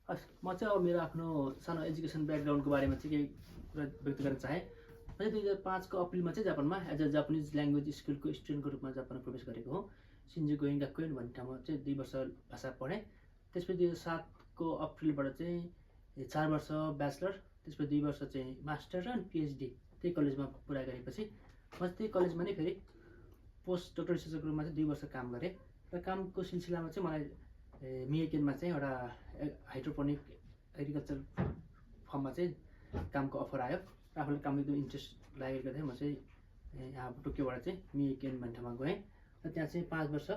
हस् म चाहिँ अब मेरो आफ्नो सानो एजुकेसन ब्याकग्राउन्डको बारेमा चाहिँ केही कुरा व्यक्त गर्न चाहेँ। म चाहिँ 2005को अप्रिलमा चाहिँ जापानमा एज अ जापानिज ल्याङ्ग्वेज स्कुलको स्टुडेन्टको रूपमा जापानमा प्रवेश गरेको हो। सिन्जु गोइङ्गाकुइन भन्ने ठाउँमा चाहिँ 2 वर्ष भाषा पढेँ। त्यसपछि 2007को अप्रिलबाट चाहिँ 4 वर्ष ब्याचलर, त्यसपछि 2 वर्ष चाहिँ मास्टर र अनि पिएचडी त्यही कलेजमा पुरा गरेपछि म त्यही कलेजमा नै फेरि पोस्ट डक्टर रिसर्चको रूपमा चाहिँ 2 वर्ष काम गरेँ। र कामको सिलसिलामा चाहिँ मलाई मियाकेनमा चाहिँ एउटा हाइड्रोपोनिक एग्रिकल्चर फर्ममा चाहिँ कामको अफर आयो र आफूलाई काम एकदम इन्ट्रेस्ट लागेको गर्दै म चाहिँ यहाँ टोकियोबाट चाहिँ मियाकेन भन्ने ठाउँमा गएँ र त्यहाँ चाहिँ 5 वर्ष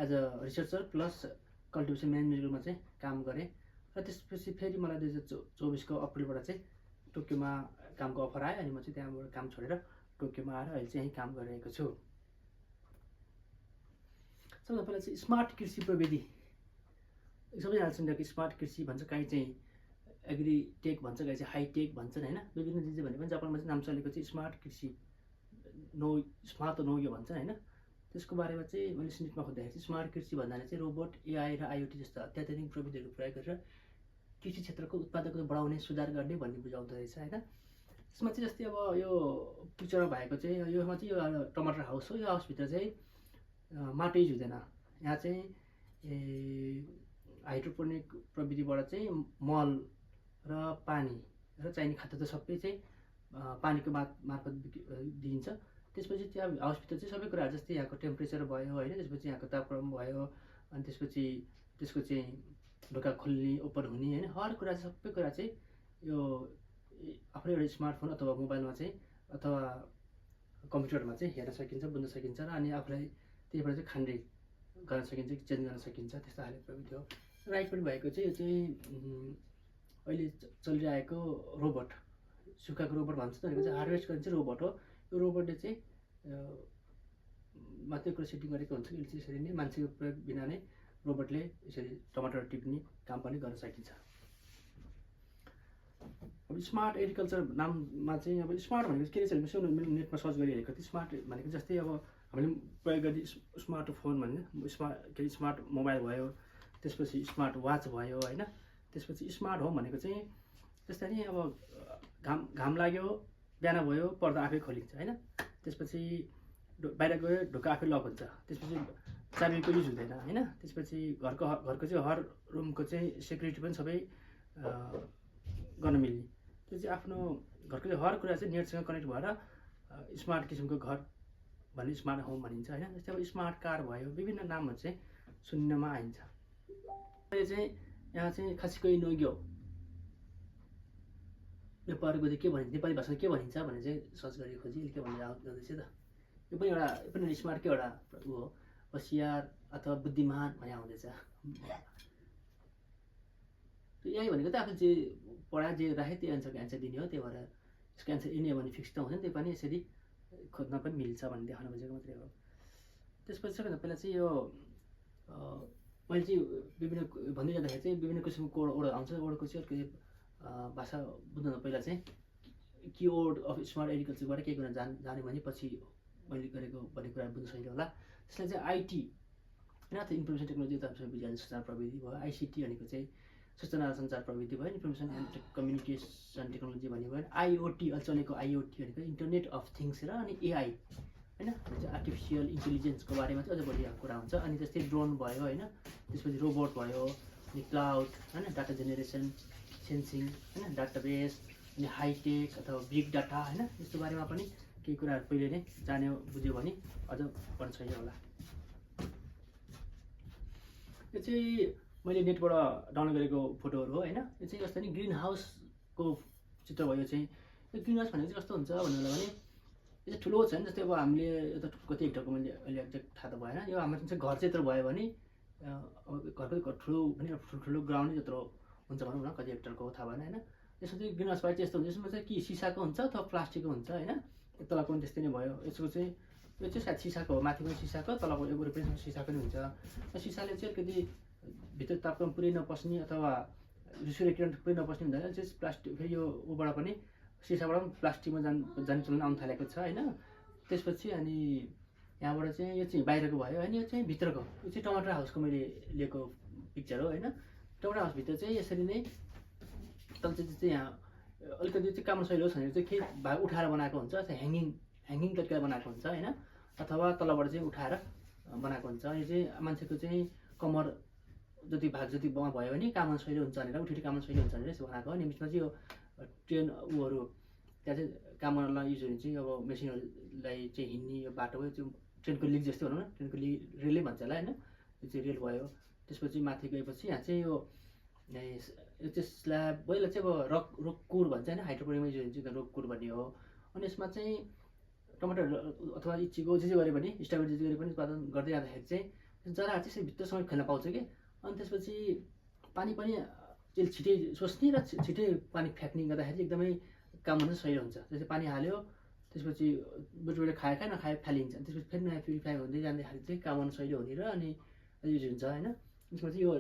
as a researcher plus cultivation म्यानेजमेन्टको रूपमा चाहिँ काम गरेँ। र त्यसपछि फेरि मलाई 2024को अप्रिलबाट चाहिँ टोकियोमा कामको अफर आयो अनि म चाहिँ त्यहाँबाट काम छोडेर टोकियोमा आएर अहिले चाहिँ यहीँ काम गरिरहेको छु। सबभन्दा पहिला चाहिँ स्मार्ट कृषि प्रविधि, सबैजना सुनिरहेको स्मार्ट कृषि भन्छ, कहीँ चाहिँ एग्रिटेक भन्छ, कहीँ चाहिँ हाइटेक भन्छन् होइन। विभिन्न चिज भने पनि जापानमा चाहिँ नाम चलेको चाहिँ स्मार्ट कृषि स्मार्ट नोग्यो भन्छन् होइन। त्यसको बारेमा चाहिँ मैले सुनेको खोज्दाखेरि चाहिँ स्मार्ट कृषि भन्नाले चाहिँ रोबोट, एआई र आइओटी जस्ता अत्याधुनिक प्रविधिहरू प्रयोग गरेर कृषि क्षेत्रको उत्पादकता बढाउने, सुधार गर्ने भन्ने बुझाउँदो रहेछ होइन। त्यसमा चाहिँ जस्तै अब यो पिक्चरमा भएको चाहिँ योमा चाहिँ यो टमाटर हाउस हो। यो हाउसभित्र चाहिँ माटो युज हुँदैन। यहाँ चाहिँ हाइड्रोपोनिक प्रविधिबाट चाहिँ मल र पानी र चाहिने खाद्य त सबै चाहिँ पानीको मार्फत दिइन्छ। त्यसपछि त्यहाँ हाउसभित्र चाहिँ सबै कुराहरू जस्तै यहाँको टेम्परेचर भयो होइन, त्यसपछि यहाँको तापक्रम भयो, अनि त्यसपछि त्यसको चाहिँ ढोका खोल्ने ओपन हुने होइन, हर कुरा सबै कुरा चाहिँ यो आफ्नै एउटा स्मार्टफोन अथवा मोबाइलमा चाहिँ अथवा कम्प्युटरमा चाहिँ हेर्न सकिन्छ, बुझ्न सकिन्छ र अनि आफूलाई त्यहीबाट चाहिँ खाने गर्न सकिन्छ, चेन्ज गर्न सकिन्छ, त्यस्तो खाले प्रविधि हो। राइट पनि भएको चाहिँ यो चाहिँ अहिले चलिरहेको रोबोट, सुक्खाको रोबोट भन्छ भनेको चाहिँ हार्भेस्ट गर्ने चाहिँ रोबोट हो। यो रोबोटले चाहिँ मात्रै कुरा सेटिङ गरेको हुन्छ। यसले चाहिँ यसरी नै मान्छेको प्रयोग बिना नै रोबोटले यसरी टमाटर टिप्ने काम पनि गर्न सकिन्छ। अब स्मार्ट एग्रिकल्चर नाममा चाहिँ अब स्मार्ट भनेको के रहेछ भने मैले नेटमा सर्च गरिहेरेको थिएँ। स्मार्ट भनेको जस्तै अब हामीले प्रयोग गर्ने स्मार्टफोन भन्ने स्मार्ट मोबाइल भयो, त्यसपछि स्मार्ट वाच भयो होइन। त्यसपछि स्मार्ट होम भनेको चाहिँ जस्तै नि अब घाम लाग्यो, बिहान भयो, पर्दा आफै खोलिन्छ होइन। त्यसपछि बाहिर गयो, ढोका आफै लक हुन्छ। त्यसपछि चाबीको युज हुँदैन होइन। त्यसपछि घरको चाहिँ हर रुमको चाहिँ सेक्युरिटी पनि सबै गर्न मिल्ने। त्यो चाहिँ आफ्नो घरको चाहिँ हर कुरा चाहिँ नेटसँग कनेक्ट भएर स्मार्ट किसिमको घर भन्ने स्मार्ट होम भनिन्छ होइन। जस्तै अब स्मार्ट कार भयो, विभिन्न नामहरू चाहिँ सुन्नमा आइन्छ। यो चाहिँ यहाँ चाहिँ खासै नोग्यो व्यापारको चाहिँ के भनिन्छ, नेपाली भाषामा के भनिन्छ भने चाहिँ सर्च गरी खोजी के भनेर आउँदैछ त। यो पनि स्मार्टकै एउटा ऊ हो, होसियार अथवा बुद्धिमान भने आउँदैछ। यही भनेको त आफूले जे पढाए जे राखे त्यही एन्सरको एन्सर दिने हो। त्यही भएर यसको एन्सर यही नै हो भने फिक्स त हुँदैन, त्यही पनि यसरी खोज्न पनि मिल्छ भन्ने देखाउन खोजेको मात्रै हो। त्यसपछि सबैभन्दा पहिला चाहिँ यो मैले चाहिँ विभिन्न भन्दै जाँदाखेरि चाहिँ विभिन्न किसिमको कोड आउँछ। कोडको चाहिँ अलिकति भाषा बुझ्नुभन्दा पहिला चाहिँ किवर्ड अफ स्मार्ट एग्रिकल्चरबाट केही कुरा जान्यो भने पछि मैले गरेको भन्ने कुरा बुझ्न सजिलो होला। त्यसलाई चाहिँ आइटी होइन, अथवा इन्फर्मेसन टेक्नोलोजी तपाईँ बुझिहाल्नु, सूचना प्रविधि भयो। आइसिटी भनेको चाहिँ सूचना र सञ्चार प्रविधि भयो, इन्फर्मेसन एन्ड कम्युनिकेसन टेक्नोलोजी भन्ने भयो। आइओटी अहिले चलेको आइओटी भनेको इन्टरनेट अफ थिङ्स र अनि एआई होइन, आर्टिफिसियल इन्टेलिजेन्सको बारेमा चाहिँ अझ बढी कुरा हुन्छ। अनि जस्तै ड्रोन भयो होइन, त्यसपछि रोबोट भयो, अनि क्लाउड होइन, डाटा जेनेरेसन, सेन्सिङ होइन, डाटाबेस, अनि हाइटेक अथवा बिग डाटा होइन, यस्तो बारेमा पनि केही कुराहरू पहिले नै जान्यो बुझ्यो भने अझ पढ्न सजिलो होला। यो चाहिँ मैले नेटबाट डाउनलोड गरेको फोटोहरू हो होइन। यो चाहिँ जस्तो नि ग्रिन हाउसको चित्र भयो। चाहिँ यो ग्रिन हाउस भनेको चाहिँ कस्तो हुन्छ भन्नु भने यो चाहिँ ठुलो छ नि। जस्तै अब हामीले यो त कति हेक्टरको मैले अहिले एक्ज्याक्ट थाहा त भएन। यो हाम्रो चाहिँ घर चाहिँ यत्रो भयो भने घरको ठुलो भने ठुल्ठुलो ग्राउन्ड यत्रो हुन्छ भनौँ न, कति हेक्टरको हो थाहा भएन होइन। यसमा चाहिँ ग्रिन हाउस बाहेक चाहिँ यस्तो हुन्छ, यसमा चाहिँ कि सिसाको हुन्छ अथवा प्लास्टिकको हुन्छ होइन। तलको पनि त्यस्तै नै भयो। यसको चाहिँ यो चाहिँ सायद सिसाको हो, माथि पनि सिसाको, तलको एउटा पनि सिसाको नै हुन्छ। सिसाले चाहिँ अलिकति भित्र तापक्रम पुरै नपस्ने अथवा सूर्य किरण पुरै नपस्ने हुँदैन। चाहिँ प्लास्टिक फेरि यो ऊबाट पनि सिसाबाट पनि प्लास्टिकमा जाने चलन आउनु थालेको छ होइन। त्यसपछि अनि यहाँबाट चाहिँ यो चाहिँ बाहिरको भयो होइन। यो चाहिँ भित्रको, यो चाहिँ टमाटर हाउसको मैले लिएको पिक्चर हो होइन। टमाटर हाउसभित्र चाहिँ यसरी नै तल चाहिँ यहाँ अलिकति चाहिँ काम सहिलो छ भने चाहिँ केही भाग उठाएर बनाएको हुन्छ अथवा ह्याङ्गिङ तरिकाले बनाएको हुन्छ होइन, अथवा तलबाट चाहिँ उठाएर बनाएको हुन्छ। यो चाहिँ मान्छेको चाहिँ कमर जति भाग जति भयो भने कामन सहिलो हुन्छ भनेर उठिटी कामन सहिलो हुन्छ भनेर यसो बनाएको। अनि बिचमा चाहिँ यो ट्रेन उहरू त्यहाँ चाहिँ कामनलाई युज हुने चाहिँ अब मेसिनहरूलाई चाहिँ हिँड्ने यो बाटो भयो, त्यो ट्रेनको लिक जस्तै भनौँ न, ट्रेनको रेलै भन्छ होला होइन, त्यो चाहिँ रेल भयो। त्यसपछि माथि गएपछि यहाँ चाहिँ यो चाहिँ स्ल्याब भयो, यसलाई चाहिँ अब रोक्कुर भन्छ होइन, हाइड्रोपोनिकमा युज हुन्छ रोक्कुर भन्ने हो। अनि यसमा चाहिँ टमाटर अथवा इच्चीको जे गरे पनि स्ट्रबेरी जे गरे पनि उत्पादन गर्दै जाँदाखेरि चाहिँ जराहरू चाहिँ भित्रसँग खेल्न पाउँछ कि। अनि त्यसपछि पानी पनि त्यसले छिटै सोच्ने र छिटै पानी फ्याँक्ने गर्दाखेरि एकदमै काम गर्न सही हुन्छ। त्यसपछि पानी हाल्यो, त्यसपछि बुटुले खायो खायो नखायो फालिन्छ, त्यसपछि फेरि नयाँ प्युरिफाई हुँदै जाँदाखेरि चाहिँ काम गर्न सहिलो हुने र अनि युज हुन्छ होइन। त्यसमा चाहिँ यो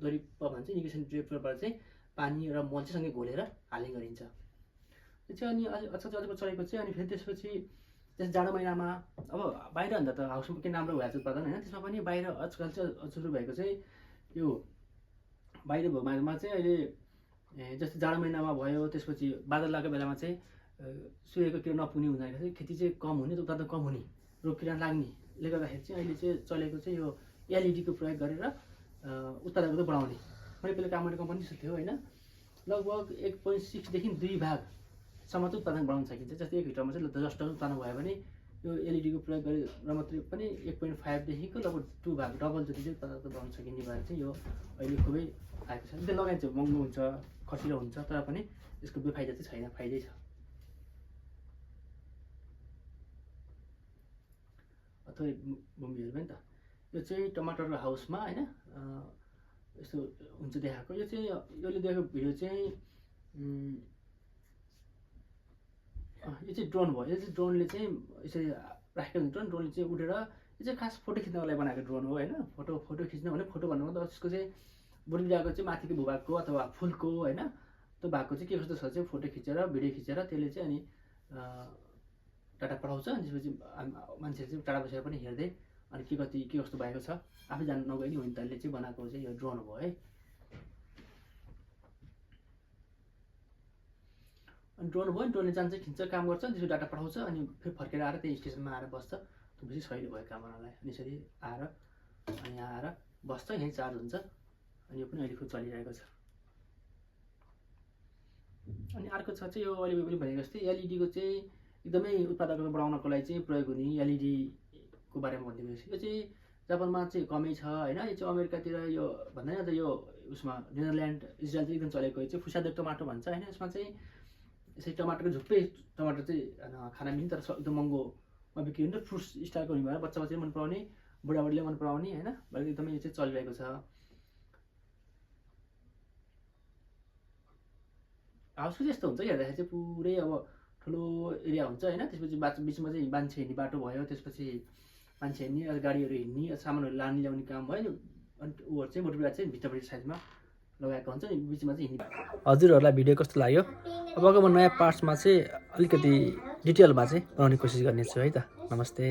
ड्रिप भन्छ, इरिगेसन ड्रिपबाट चाहिँ पानी र मल चाहिँ सँगै घोलेर हाल्ने गरिन्छ। त्यो चाहिँ अनि अझ चलेपछि अनि फेरि त्यसपछि त्यस जाडो महिनामा अब बाहिरभन्दा त हाउसमा के राम्रो भइहाल्छ उत्पादन होइन, त्यसमा पनि बाहिर आजकल चाहिँ सुरु भएको चाहिँ यो बाहिर भएकोमा चाहिँ अहिले जस्तै जाडो महिनामा भयो, त्यसपछि बादल लागेको बेलामा चाहिँ सूर्यको किरण नपुग्ने हुँदाखेरि चाहिँ खेती चाहिँ कम हुने, उत्पादन कम हुने, रोग किरा लाग्नेले गर्दाखेरि चाहिँ अहिले चाहिँ चलेको चाहिँ यो एलइडीको प्रयोग गरेर उत्पादन बढाउने। मैले पहिला काम गर्ने कम्पनी जस्तो थियो होइन, लगभग 1.6 देखि 2 भागसम्म चाहिँ उत्पादन बढाउन सकिन्छ। जस्तै 1 हेक्टरमा चाहिँ 10 टन उत्पादन भयो भने यो एलइडीको प्रयोग गरेर मात्रै पनि 1.5 देखिको लगभग 2 भाग डबल जति चाहिँ उत्पादन बढाउन सकिने भएर चाहिँ यो अहिले खुबै आएको छ। त्यो लगाइन्छ, महँगो हुन्छ, खर्चिलो हुन्छ, तर पनि यसको बेफाइदा चाहिँ छैन, फाइदै छ। अथवा भूमिहरू पनि त यो चाहिँ टमाटर हाउसमा होइन यस्तो हुन्छ देखाएको। यो चाहिँ यसले देखाएको भिडियो चाहिँ यो चाहिँ ड्रोन भयो। यो चाहिँ ड्रोनले चाहिँ यसरी राखेको हुन्छ, ड्रोनले चाहिँ उडेर यो चाहिँ खास फोटो खिच्नको लागि बनाएको ड्रोन हो होइन। फोटो खिच्न भने फोटो भन्नु मतलब त्यसको चाहिँ बोटबिरुवाको चाहिँ माथिको भूभागको अथवा फुलको होइन त्यो भागको चाहिँ के कस्तो छ चाहिँ फोटो खिचेर भिडियो खिचेर त्यसले चाहिँ अनि डाटा पठाउँछ। अनि त्यसपछि मान्छेहरू चाहिँ टाढा बसेर पनि हेर्दै अनि के कस्तो भएको छ आफै जान्न नगए नि होइन, त्यसले चाहिँ बनाएको चाहिँ यो ड्रोन भयो है। अनि ड्रोन भयो, ड्रोनले जान्छ खिच्छ, काम गर्छ, त्यसपछि डाटा पठाउँछ, अनि फेरि फर्केर आएर त्यही स्टेसनमा आएर बस्छ। त्यसपछि सहिलो भयो काम गर्नलाई। अनि यसरी आएर अनि यहाँ आएर बस्छ, यहीँ चार्ज हुन्छ। अनि यो पनि अहिले खुब चलिरहेको छ। अनि अर्को छ चाहिँ यो अहिले पनि भनेको जस्तै एलइडीको चाहिँ एकदमै उत्पादकता बढाउनको लागि चाहिँ प्रयोग हुने एलइडीको बारेमा भनिदिएको। यो चाहिँ जापानमा चाहिँ कमै छ होइन, यो चाहिँ अमेरिकातिर यो भन्दैन त यो उसमा नेदरल्यान्ड इजरायल चाहिँ एकदम चलेको चाहिँ फुसादो टमाटो भन्छ होइन। यसमा चाहिँ यसरी टमाटरको झुप्पै टमाटर चाहिँ खाना मिल्ने तर एकदम महँगोमा बिक्री हुने, फ्रुट्स स्टाइलको हुने भएर बच्चा मन पराउने, बुढाबुढीले मन पराउने होइन, बल्कि एकदमै यो चाहिँ चलिरहेको छ। हाउसको चाहिँ यस्तो हुन्छ हेर्दाखेरि चाहिँ पुरै अब ठुलो एरिया हुन्छ होइन, त्यसपछि बिचमा चाहिँ मान्छे हिँड्ने बाटो भयो, त्यसपछि मान्छे हिँड्ने गाडीहरू हिँड्ने सामानहरू लाने ल्याउने काम भयो। अनि ऊहरू चाहिँ बोटबिरुवा चाहिँ भित्रपट्टि साइडमा लगाएको हुन्छ नि, बिचमा चाहिँ हिँड्ने। हजुरहरूलाई भिडियो कस्तो लाग्यो? अबको म नयाँ पार्ट्समा चाहिँ अलिकति डिटेलमा चाहिँ बनाउने कोसिस गर्नेछु है त। नमस्ते।